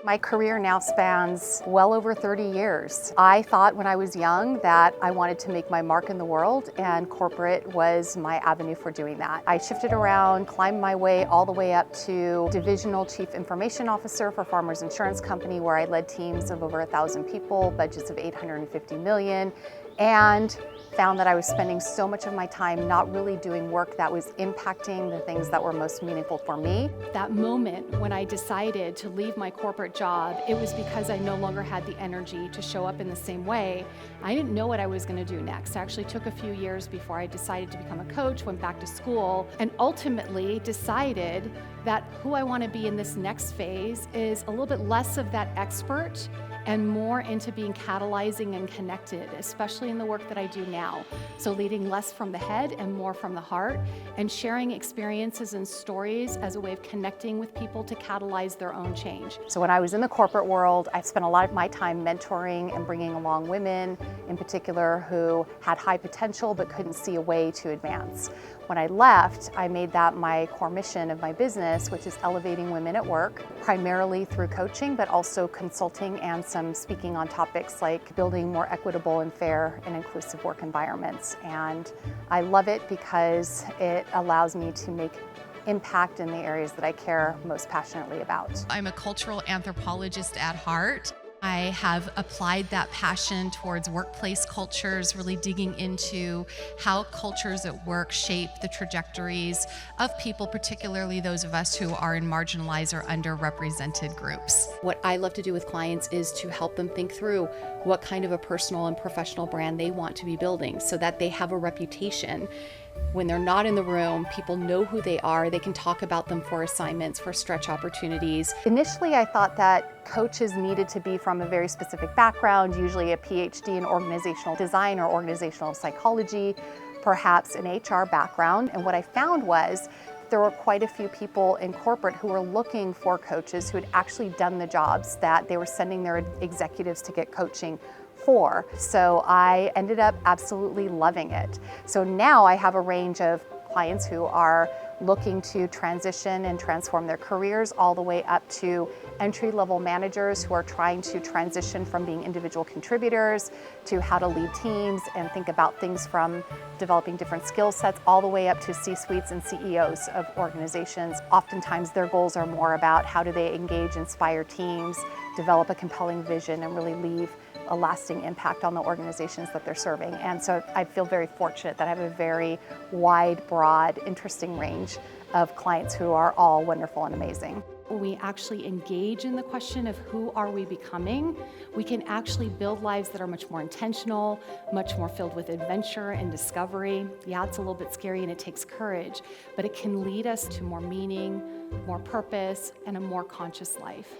My career now spans well over 30 years. I thought when I was young that I wanted to make my mark in the world, and corporate was my avenue for doing that. I shifted around, climbed my way all the way up to Divisional Chief Information Officer for Farmers Insurance Company, where I led teams of over 1,000 people, budgets of $850 million, and found that I was spending so much of my time not really doing work that was impacting the things that were most meaningful for me. That moment when I decided to leave my corporate job, it was because I no longer had the energy to show up in the same way. I didn't know what I was going to do next. I actually took a few years before I decided to become a coach, went back to school, and ultimately decided that who I want to be in this next phase is a little bit less of that expert and more into being catalyzing and connected, especially in the work that I do now. So leading less from the head and more from the heart, and sharing experiences and stories as a way of connecting with people to catalyze their own change. So when I was in the corporate world, I spent a lot of my time mentoring and bringing along women, in particular, who had high potential but couldn't see a way to advance. When I left, I made that my core mission of my business, which is elevating women at work, primarily through coaching, but also consulting and some speaking on topics like building more equitable and fair and inclusive work environments. And I love it because it allows me to make impact in the areas that I care most passionately about. I'm a cultural anthropologist at heart. I have applied that passion towards workplace cultures, really digging into how cultures at work shape the trajectories of people, particularly those of us who are in marginalized or underrepresented groups. What I love to do with clients is to help them think through what kind of a personal and professional brand they want to be building so that they have a reputation. When they're not in the room, people know who they are. They can talk about them for assignments, for stretch opportunities. Initially, I thought that coaches needed to be from a very specific background, usually a PhD in organizational design or organizational psychology, perhaps an HR background. And what I found was there were quite a few people in corporate who were looking for coaches who had actually done the jobs that they were sending their executives to get coaching for. So I ended up absolutely loving it. So now I have a range of clients who are looking to transition and transform their careers, all the way up to entry-level managers who are trying to transition from being individual contributors to how to lead teams and think about things from developing different skill sets, all the way up to C-suites and CEOs of organizations. Oftentimes their goals are more about how do they engage, inspire teams, develop a compelling vision, and really leave a lasting impact on the organizations that they're serving. And so I feel very fortunate that I have a very wide, broad, interesting range of clients who are all wonderful and amazing. When we actually engage in the question of who are we becoming, we can actually build lives that are much more intentional, much more filled with adventure and discovery. Yeah, it's a little bit scary and it takes courage, but it can lead us to more meaning, more purpose, and a more conscious life.